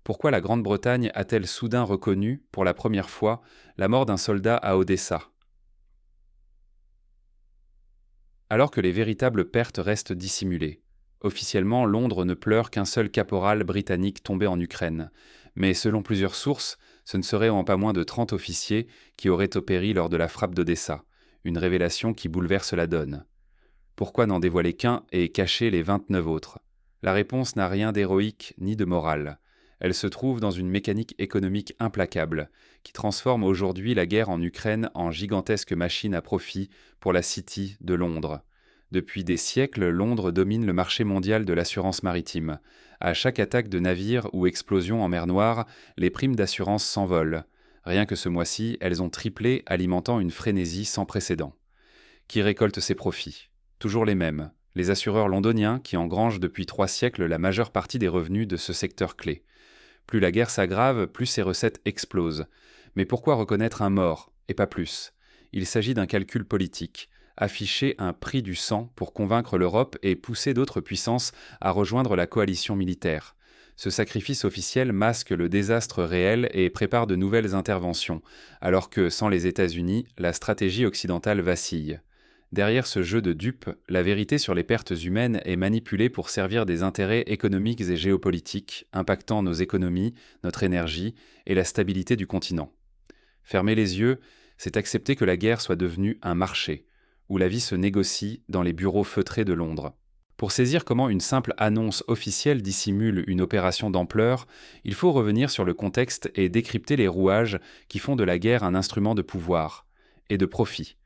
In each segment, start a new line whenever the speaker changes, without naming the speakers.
Pourquoi la Grande-Bretagne a-t-elle soudain reconnu, pour la première fois, la mort d'un soldat à Odessa? Alors que les véritables pertes restent dissimulées. Officiellement, Londres ne pleure qu'un seul caporal britannique tombé en Ukraine. Mais selon plusieurs sources, ce ne serait en pas moins de 30 officiers qui auraient péri lors de la frappe d'Odessa, une révélation qui bouleverse la donne. Pourquoi n'en dévoiler qu'un et cacher les 29 autres? La réponse n'a rien d'héroïque ni de moral. Elle se trouve dans une mécanique économique implacable, qui transforme aujourd'hui la guerre en Ukraine en gigantesque machine à profit pour la City de Londres. Depuis des siècles, Londres domine le marché mondial de l'assurance maritime. À chaque attaque de navire ou explosion en mer Noire, les primes d'assurance s'envolent. Rien que ce mois-ci, elles ont triplé, alimentant une frénésie sans précédent. Qui récolte ces profits? Toujours les mêmes, les assureurs londoniens qui engrangent depuis 3 siècles la majeure partie des revenus de ce secteur clé. Plus la guerre s'aggrave, plus ces recettes explosent. Mais pourquoi reconnaître un mort, et pas plus? Il s'agit d'un calcul politique. Afficher un prix du sang pour convaincre l'Europe et pousser d'autres puissances à rejoindre la coalition militaire. Ce sacrifice officiel masque le désastre réel et prépare de nouvelles interventions, alors que, sans les États-Unis, la stratégie occidentale vacille. Derrière ce jeu de dupes, la vérité sur les pertes humaines est manipulée pour servir des intérêts économiques et géopolitiques, impactant nos économies, notre énergie et la stabilité du continent. Fermer les yeux, c'est accepter que la guerre soit devenue un marché, où la vie se négocie dans les bureaux feutrés de Londres. Pour saisir comment une simple annonce officielle dissimule une opération d'ampleur, il faut revenir sur le contexte et décrypter les rouages qui font de la guerre un instrument de pouvoir et de profit.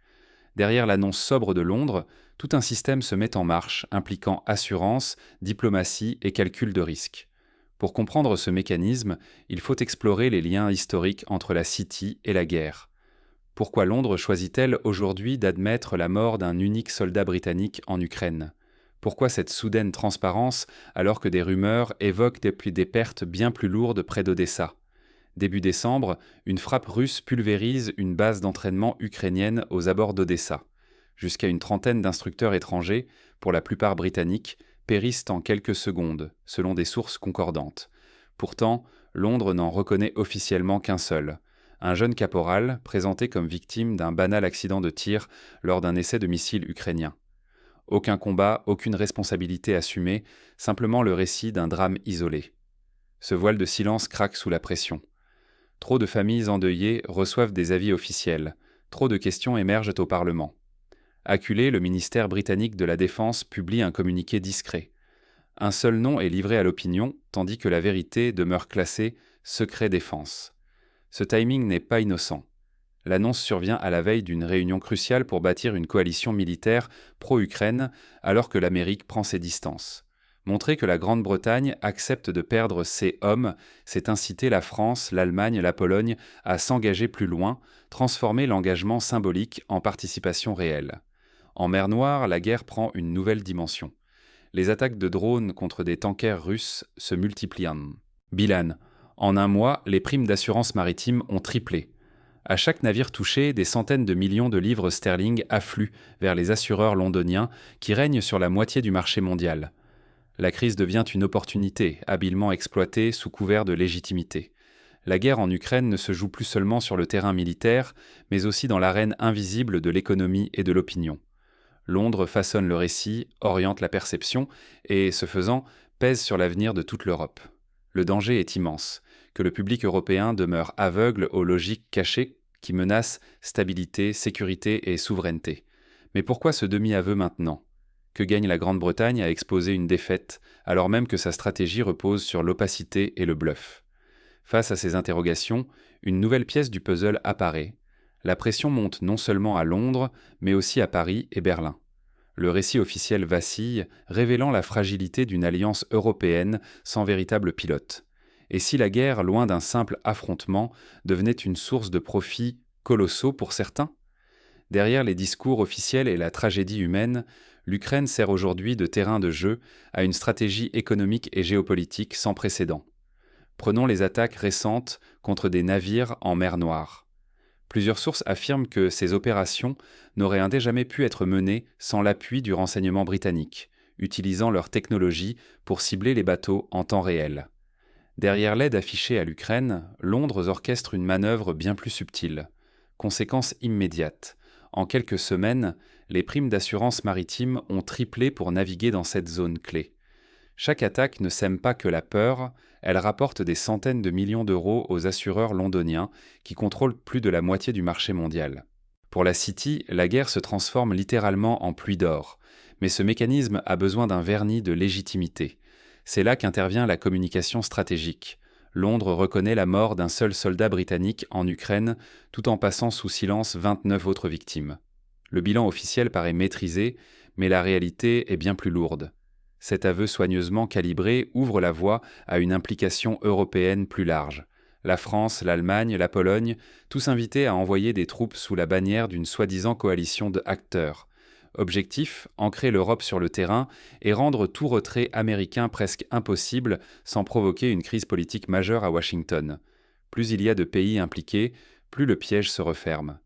Derrière l'annonce sobre de Londres, tout un système se met en marche, impliquant assurance, diplomatie et calcul de risque. Pour comprendre ce mécanisme, il faut explorer les liens historiques entre la City et la guerre. Pourquoi Londres choisit-elle aujourd'hui d'admettre la mort d'un unique soldat britannique en Ukraine? Pourquoi cette soudaine transparence alors que des rumeurs évoquent depuis des pertes bien plus lourdes près d'Odessa? Début décembre, une frappe russe pulvérise une base d'entraînement ukrainienne aux abords d'Odessa. Jusqu'à une trentaine d'instructeurs étrangers, pour la plupart britanniques, périssent en quelques secondes, selon des sources concordantes. Pourtant, Londres n'en reconnaît officiellement qu'un seul. Un jeune caporal, présenté comme victime d'un banal accident de tir lors d'un essai de missile ukrainien. Aucun combat, aucune responsabilité assumée, simplement le récit d'un drame isolé. Ce voile de silence craque sous la pression. Trop de familles endeuillées reçoivent des avis officiels. Trop de questions émergent au Parlement. Acculé, le ministère britannique de la Défense publie un communiqué discret. Un seul nom est livré à l'opinion, tandis que la vérité demeure classée « secret défense ». Ce timing n'est pas innocent. L'annonce survient à la veille d'une réunion cruciale pour bâtir une coalition militaire pro-Ukraine, alors que l'Amérique prend ses distances. Montrer que la Grande-Bretagne accepte de perdre ses hommes, c'est inciter la France, l'Allemagne, la Pologne à s'engager plus loin, transformer l'engagement symbolique en participation réelle. En mer Noire, la guerre prend une nouvelle dimension. Les attaques de drones contre des tankers russes se multiplient. Bilan. En un mois, les primes d'assurance maritime ont triplé. À chaque navire touché, des centaines de millions de livres sterling affluent vers les assureurs londoniens qui règnent sur la moitié du marché mondial. La crise devient une opportunité, habilement exploitée sous couvert de légitimité. La guerre en Ukraine ne se joue plus seulement sur le terrain militaire, mais aussi dans l'arène invisible de l'économie et de l'opinion. Londres façonne le récit, oriente la perception et, ce faisant, pèse sur l'avenir de toute l'Europe. Le danger est immense, que le public européen demeure aveugle aux logiques cachées qui menacent stabilité, sécurité et souveraineté. Mais pourquoi ce demi-aveu maintenant ? Que gagne la Grande-Bretagne à exposer une défaite, alors même que sa stratégie repose sur l'opacité et le bluff? Face à ces interrogations, une nouvelle pièce du puzzle apparaît. La pression monte non seulement à Londres, mais aussi à Paris et Berlin. Le récit officiel vacille, révélant la fragilité d'une alliance européenne sans véritable pilote. Et si la guerre, loin d'un simple affrontement, devenait une source de profits colossaux pour certains? Derrière les discours officiels et la tragédie humaine, l'Ukraine sert aujourd'hui de terrain de jeu à une stratégie économique et géopolitique sans précédent. Prenons les attaques récentes contre des navires en mer Noire. Plusieurs sources affirment que ces opérations n'auraient jamais pu être menées sans l'appui du renseignement britannique, utilisant leur technologie pour cibler les bateaux en temps réel. Derrière l'aide affichée à l'Ukraine, Londres orchestre une manœuvre bien plus subtile. Conséquence immédiate. En quelques semaines, les primes d'assurance maritime ont triplé pour naviguer dans cette zone clé. Chaque attaque ne sème pas que la peur, elle rapporte des centaines de millions d'euros aux assureurs londoniens qui contrôlent plus de la moitié du marché mondial. Pour la City, la guerre se transforme littéralement en pluie d'or, mais ce mécanisme a besoin d'un vernis de légitimité. C'est là qu'intervient la communication stratégique. Londres reconnaît la mort d'un seul soldat britannique en Ukraine, tout en passant sous silence 29 autres victimes. Le bilan officiel paraît maîtrisé, mais la réalité est bien plus lourde. Cet aveu soigneusement calibré ouvre la voie à une implication européenne plus large. La France, l'Allemagne, la Pologne, tous invités à envoyer des troupes sous la bannière d'une soi-disant coalition de acteurs. Objectif, ancrer l'Europe sur le terrain et rendre tout retrait américain presque impossible sans provoquer une crise politique majeure à Washington. Plus il y a de pays impliqués, plus le piège se referme.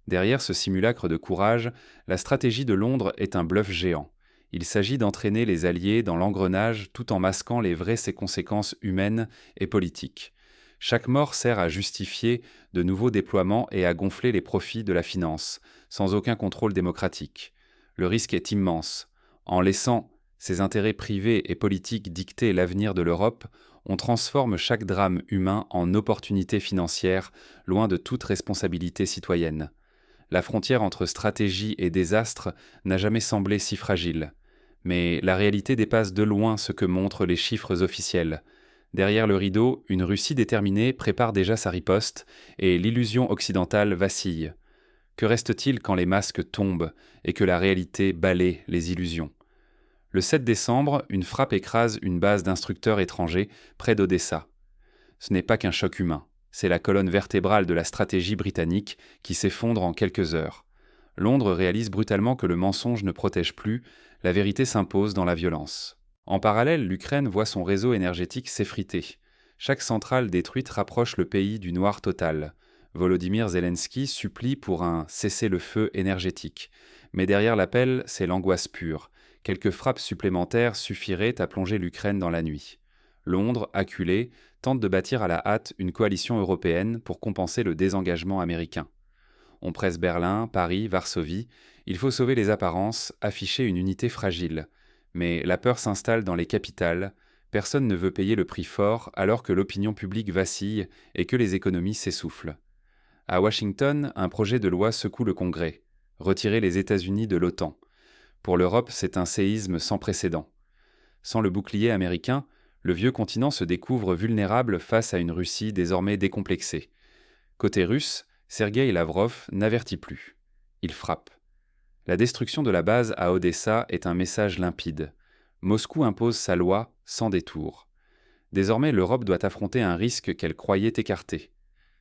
Derrière ce simulacre de courage, la stratégie de Londres est un bluff géant. Il s'agit d'entraîner les Alliés dans l'engrenage tout en masquant les vraies conséquences humaines et politiques. Chaque mort sert à justifier de nouveaux déploiements et à gonfler les profits de la finance, sans aucun contrôle démocratique. Le risque est immense. En laissant ses intérêts privés et politiques dicter l'avenir de l'Europe, on transforme chaque drame humain en opportunité financière, loin de toute responsabilité citoyenne. La frontière entre stratégie et désastre n'a jamais semblé si fragile. Mais la réalité dépasse de loin ce que montrent les chiffres officiels. Derrière le rideau, une Russie déterminée prépare déjà sa riposte et l'illusion occidentale vacille. Que reste-t-il quand les masques tombent et que la réalité balaie les illusions ? Le 7 décembre, une frappe écrase une base d'instructeurs étrangers près d'Odessa. Ce n'est pas qu'un choc humain, c'est la colonne vertébrale de la stratégie britannique qui s'effondre en quelques heures. Londres réalise brutalement que le mensonge ne protège plus, la vérité s'impose dans la violence. En parallèle, l'Ukraine voit son réseau énergétique s'effriter. Chaque centrale détruite rapproche le pays du noir total. Volodymyr Zelensky supplie pour un cessez-le-feu énergétique. Mais derrière l'appel, c'est l'angoisse pure. Quelques frappes supplémentaires suffiraient à plonger l'Ukraine dans la nuit. Londres, acculé, tente de bâtir à la hâte une coalition européenne pour compenser le désengagement américain. On presse Berlin, Paris, Varsovie. Il faut sauver les apparences, afficher une unité fragile. Mais la peur s'installe dans les capitales. Personne ne veut payer le prix fort alors que l'opinion publique vacille et que les économies s'essoufflent. À Washington, un projet de loi secoue le Congrès. Retirer les États-Unis de l'OTAN. Pour l'Europe, c'est un séisme sans précédent. Sans le bouclier américain, le vieux continent se découvre vulnérable face à une Russie désormais décomplexée. Côté russe, Sergueï Lavrov n'avertit plus. Il frappe. La destruction de la base à Odessa est un message limpide. Moscou impose sa loi sans détour. Désormais, l'Europe doit affronter un risque qu'elle croyait écarté.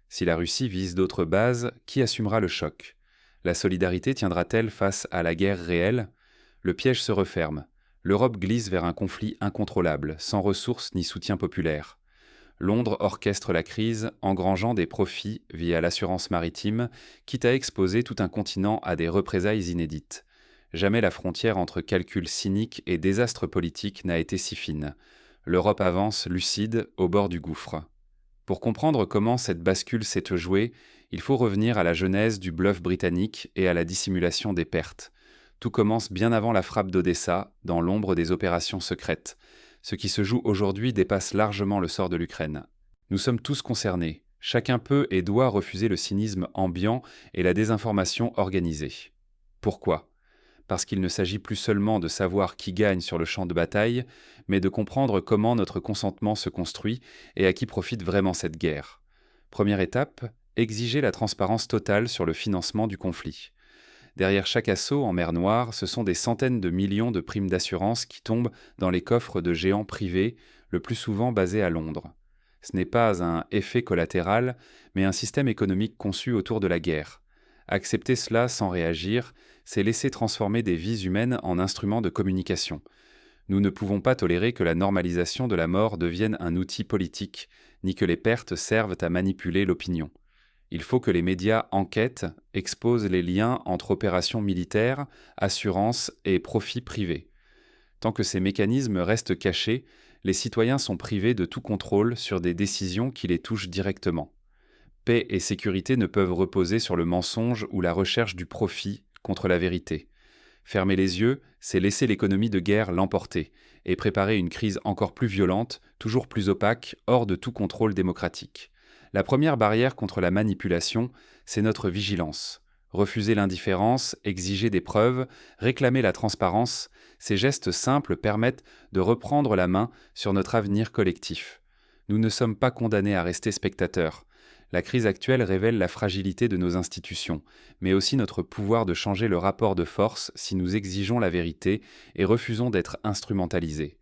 Si la Russie vise d'autres bases, qui assumera le choc ? La solidarité tiendra-t-elle face à la guerre réelle ? Le piège se referme. L'Europe glisse vers un conflit incontrôlable, sans ressources ni soutien populaire. Londres orchestre la crise, engrangeant des profits via l'assurance maritime, quitte à exposer tout un continent à des représailles inédites. Jamais la frontière entre calcul cynique et désastre politique n'a été si fine. L'Europe avance lucide au bord du gouffre. Pour comprendre comment cette bascule s'est jouée, il faut revenir à la genèse du bluff britannique et à la dissimulation des pertes. Tout commence bien avant la frappe d'Odessa, dans l'ombre des opérations secrètes. Ce qui se joue aujourd'hui dépasse largement le sort de l'Ukraine. Nous sommes tous concernés. Chacun peut et doit refuser le cynisme ambiant et la désinformation organisée. Pourquoi ? Parce qu'il ne s'agit plus seulement de savoir qui gagne sur le champ de bataille, mais de comprendre comment notre consentement se construit et à qui profite vraiment cette guerre. Première étape, exiger la transparence totale sur le financement du conflit. Derrière chaque assaut en mer Noire, ce sont des centaines de millions de primes d'assurance qui tombent dans les coffres de géants privés, le plus souvent basés à Londres. Ce n'est pas un effet collatéral, mais un système économique conçu autour de la guerre. Accepter cela sans réagir, c'est laisser transformer des vies humaines en instruments de communication. Nous ne pouvons pas tolérer que la normalisation de la mort devienne un outil politique, ni que les pertes servent à manipuler l'opinion. Il faut que les médias enquêtent, exposent les liens entre opérations militaires, assurances et profits privés. Tant que ces mécanismes restent cachés, Les citoyens sont privés de tout contrôle sur des décisions qui les touchent directement. Paix et sécurité ne peuvent reposer sur le mensonge ou la recherche du profit contre la vérité. Fermer les yeux, c'est laisser l'économie de guerre l'emporter et préparer une crise encore plus violente, toujours plus opaque, hors de tout contrôle démocratique. La première barrière contre la manipulation, c'est notre vigilance. Refuser l'indifférence, exiger des preuves, réclamer la transparence, ces gestes simples permettent de reprendre la main sur notre avenir collectif. Nous ne sommes pas condamnés à rester spectateurs. La crise actuelle révèle la fragilité de nos institutions, mais aussi notre pouvoir de changer le rapport de force si nous exigeons la vérité et refusons d'être instrumentalisés.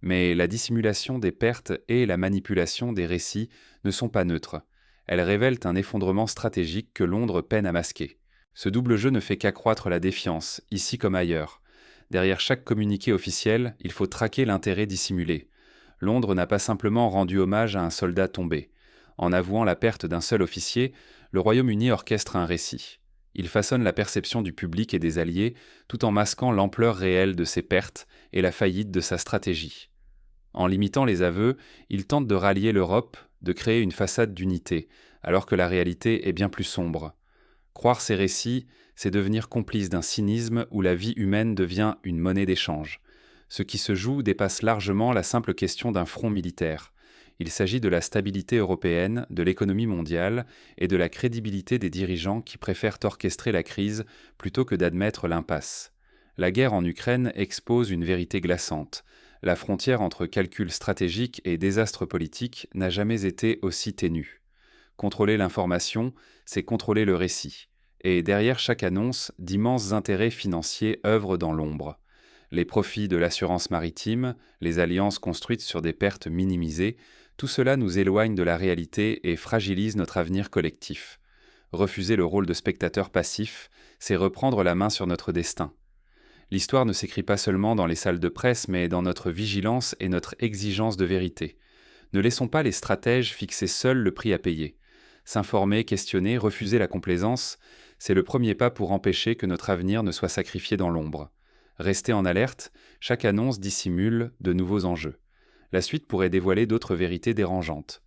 Mais la dissimulation des pertes et la manipulation des récits ne sont pas neutres. Elles révèlent un effondrement stratégique que Londres peine à masquer. Ce double jeu ne fait qu'accroître la défiance, ici comme ailleurs. Derrière chaque communiqué officiel, il faut traquer l'intérêt dissimulé. Londres n'a pas simplement rendu hommage à un soldat tombé. En avouant la perte d'un seul officier, le Royaume-Uni orchestre un récit. Il façonne la perception du public et des alliés, tout en masquant l'ampleur réelle de ses pertes et la faillite de sa stratégie. En limitant les aveux, il tente de rallier l'Europe, de créer une façade d'unité, alors que la réalité est bien plus sombre. Croire ces récits, c'est devenir complice d'un cynisme où la vie humaine devient une monnaie d'échange. Ce qui se joue dépasse largement la simple question d'un front militaire. Il s'agit de la stabilité européenne, de l'économie mondiale et de la crédibilité des dirigeants qui préfèrent orchestrer la crise plutôt que d'admettre l'impasse. La guerre en Ukraine expose une vérité glaçante. La frontière entre calcul stratégique et désastre politique n'a jamais été aussi ténue. Contrôler l'information, c'est contrôler le récit. Et derrière chaque annonce, d'immenses intérêts financiers œuvrent dans l'ombre. Les profits de l'assurance maritime, les alliances construites sur des pertes minimisées, tout cela nous éloigne de la réalité et fragilise notre avenir collectif. Refuser le rôle de spectateur passif, c'est reprendre la main sur notre destin. L'histoire ne s'écrit pas seulement dans les salles de presse, mais dans notre vigilance et notre exigence de vérité. Ne laissons pas les stratèges fixer seuls le prix à payer. S'informer, questionner, refuser la complaisance, c'est le premier pas pour empêcher que notre avenir ne soit sacrifié dans l'ombre. Rester en alerte, chaque annonce dissimule de nouveaux enjeux. La suite pourrait dévoiler d'autres vérités dérangeantes.